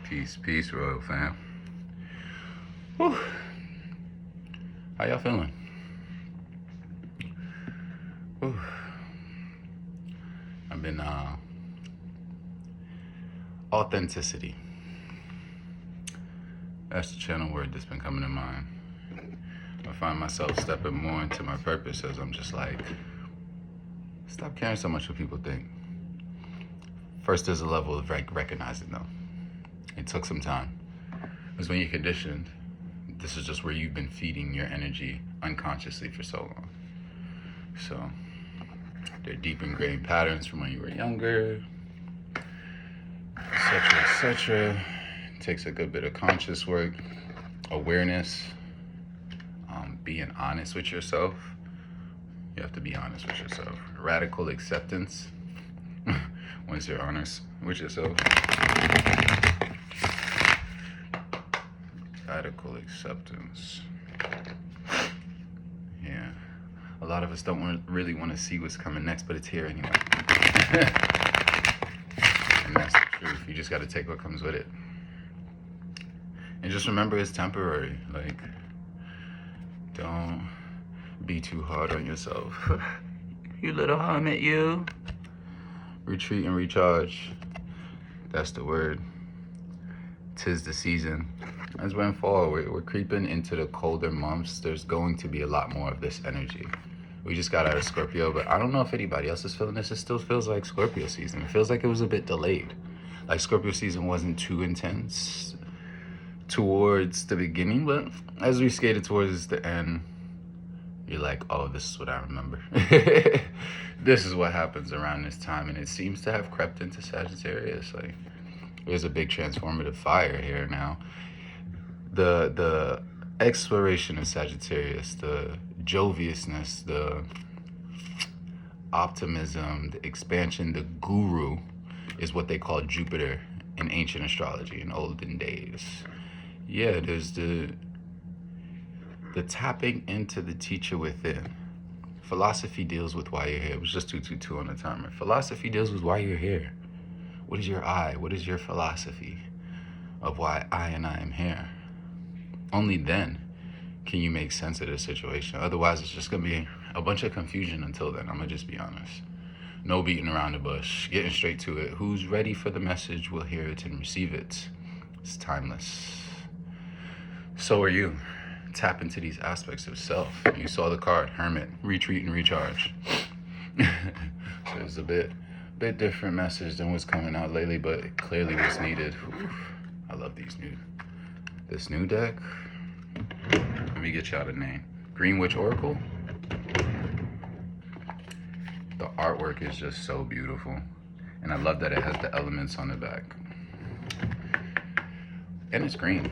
Peace, Royal fam. Whew. How y'all feeling? Whew. I've been, authenticity. That's the channel word that's been coming to mind. I find myself stepping more into my purpose as I'm just like, stop caring so much what people think. First, there's a level of recognizing though. It took some time. Because when you're conditioned, this is just where you've been feeding your energy unconsciously for so long. So, they're deep ingrained patterns from when you were younger, etc., etc. It takes a good bit of conscious work, awareness, being honest with yourself. You have to be honest with yourself. Radical acceptance. Once you're honest with yourself. Radical acceptance. Yeah. A lot of us don't really want to see what's coming next, but it's here anyway. And that's the truth. You just got to take what comes with it. And just remember it's temporary. Like, don't be too hard on yourself. You little hermit, you. Retreat and recharge. That's the word. 'Tis the season. As we're in fall, we're creeping into the colder months. There's going to be a lot more of this energy. We just got out of Scorpio, but I don't know if anybody else is feeling this. It still feels like Scorpio season. It feels like it was a bit delayed. Like Scorpio season wasn't too intense towards the beginning, but as we skated towards the end, you're like, oh, this is what I remember. This is what happens around this time, and it seems to have crept into Sagittarius. Like, there's a big transformative fire here now. The exploration of Sagittarius, the joviousness, the optimism, the expansion, the guru is what they call Jupiter in ancient astrology in olden days. Yeah, there's the tapping into the teacher within. Philosophy deals with why you're here. It was just 222 on the timer. Philosophy deals with why you're here. What is your I? What is your philosophy of why I am here? Only then can you make sense of the situation. Otherwise, it's just going to be a bunch of confusion until then. I'm going to just be honest. No beating around the bush. Getting straight to it. Who's ready for the message will hear it and receive it. It's timeless. So are you. Tap into these aspects of self. You saw the card, Hermit, retreat and recharge. So it's a bit different message than what's coming out lately, but it clearly was needed. Oof. I love this new deck. Let me get y'all the name. Green Witch Oracle. The artwork is just so beautiful. And I love that it has the elements on the back. And it's green.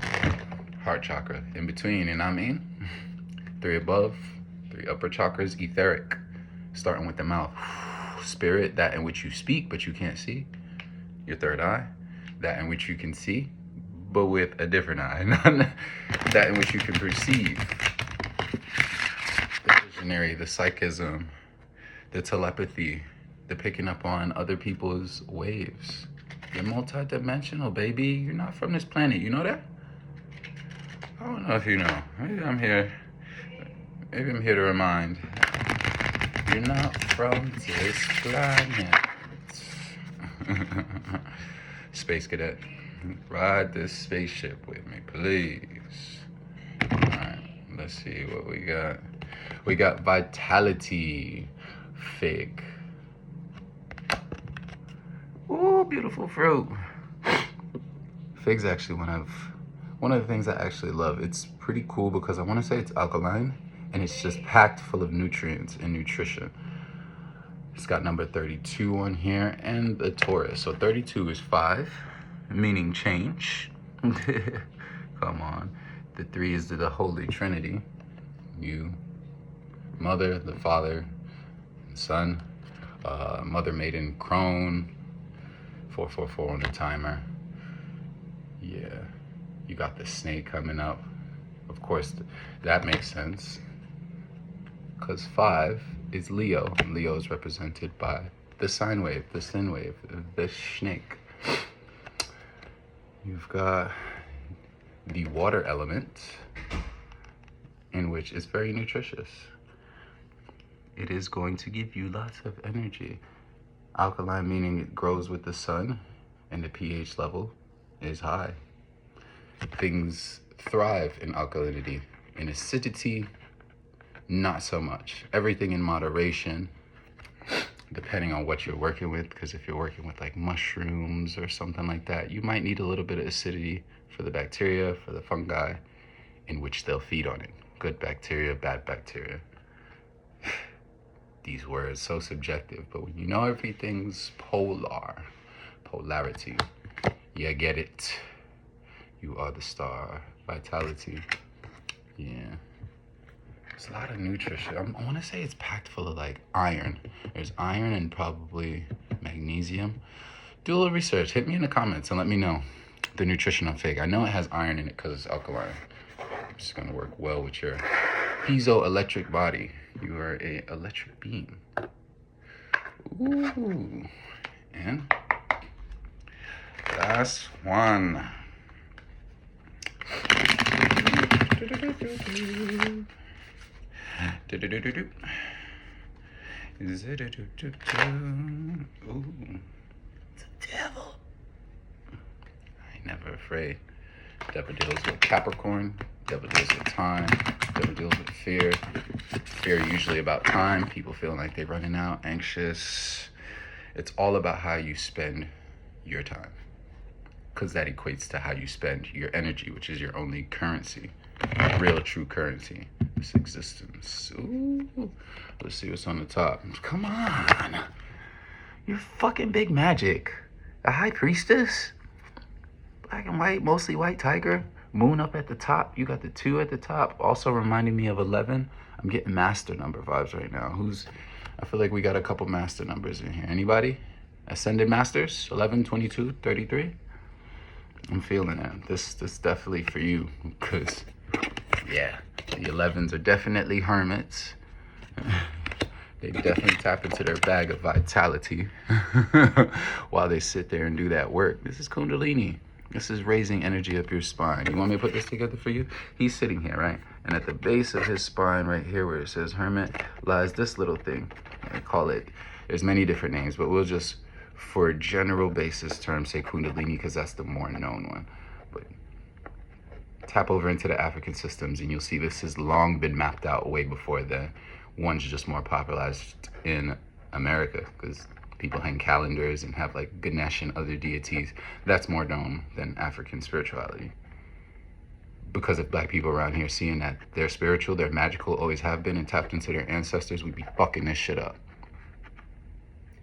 Heart chakra in between, and I mean 3 above, 3 upper chakras, etheric, starting with the mouth. Spirit, that in which you speak but you can't see. Your third eye, that in which you can see but with a different eye. That in which you can perceive. The visionary, the psychism, the telepathy, the picking up on other people's waves. You're multidimensional, baby. You're not from this planet, you know that? I don't know if you know. Maybe I'm here to remind. You're not from this planet. Space cadet, ride this spaceship with me, please. Alright, let's see what we got. We got vitality, fig. Ooh, beautiful fruit. Fig's actually one of the things I actually love. It's pretty cool because I want to say it's alkaline and it's just packed full of nutrients and nutrition. It's got number 32 on here and the Taurus. So 32 is 5, meaning change. Come on. The 3 is the Holy Trinity. You, Mother, the Father, the Son, Mother Maiden Crone, 444 on the timer. Yeah. You got the snake coming up. Of course, that makes sense. Because 5 is Leo. Leo is represented by the sine wave, the sin wave, the snake. You've got the water element, in which is very nutritious. It is going to give you lots of energy. Alkaline meaning it grows with the sun and the pH level is high. Things thrive in alkalinity. In acidity, not so much. Everything in moderation, depending on what you're working with, because if you're working with like mushrooms or something like that, you might need a little bit of acidity for the bacteria, for the fungi, in which they'll feed on it. Good bacteria, bad bacteria. These words, so subjective, but when you know everything's polarity, you get it. You are the star. Vitality. Yeah. There's a lot of nutrition. I want to say it's packed full of like iron. There's iron and probably magnesium. Do a little research. Hit me in the comments and let me know the nutrition on fig. I know it has iron in it because it's alkaline. It's going to work well with your piezoelectric body. You are a electric being. Ooh. And last one. Ooh. It's a devil. I ain't never afraid. Devil deals with Capricorn. Devil deals with time. Devil deals with fear. Fear usually about time. People feeling like they're running out, anxious. It's all about how you spend your time, because that equates to how you spend your energy, which is your only currency, real true currency, this existence. Ooh. Let's see what's on the top. Come on. You're fucking big magic. A high priestess? Black and white, mostly white tiger. Moon up at the top. You got the 2 at the top. Also reminding me of 11. I'm getting master number vibes right now. I feel like we got a couple master numbers in here. Anybody? Ascended masters? 11, 22, 33? I'm feeling it. This definitely for you. Because, yeah, the 11s are definitely hermits. They definitely tap into their bag of vitality while they sit there and do that work. This is Kundalini. This is raising energy up your spine. You want me to put this together for you? He's sitting here, right? And at the base of his spine right here where it says hermit lies this little thing. I call it, there's many different names, but we'll just, for a general basis term, say Kundalini because that's the more known one. But tap over into the African systems and you'll see this has long been mapped out way before then. One's just more popularized in America because people hang calendars and have like Ganesh and other deities. That's more known than African spirituality. Because if black people around here seeing that they're spiritual, they're magical, always have been, and tapped into their ancestors, we'd be fucking this shit up.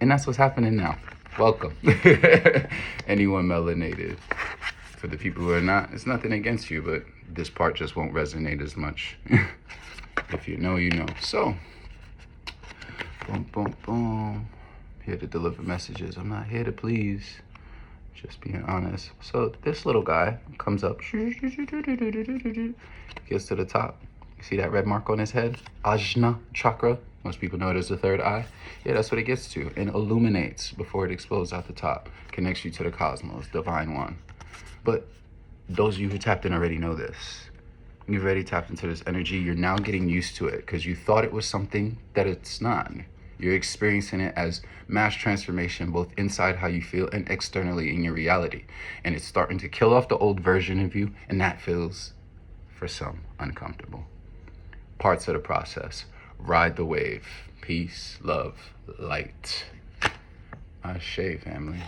And that's what's happening now. Welcome. Anyone melanated. For the people who are not, it's nothing against you, but this part just won't resonate as much. If you know, you know. So, boom, boom, boom. Here to deliver messages. I'm not here to please. Just being honest. So this little guy comes up, gets to the top. You see that red mark on his head? Ajna chakra. Most people know it as the third eye. Yeah, that's what it gets to. And illuminates before it explodes out the top. Connects you to the cosmos, divine one. But those of you who tapped in already know this. You've already tapped into this energy. You're now getting used to it because you thought it was something that it's not. You're experiencing it as mass transformation, both inside how you feel and externally in your reality. And it's starting to kill off the old version of you, and that feels, for some, uncomfortable. Parts of the process. Ride the wave. Peace, love, light. Ashe, family.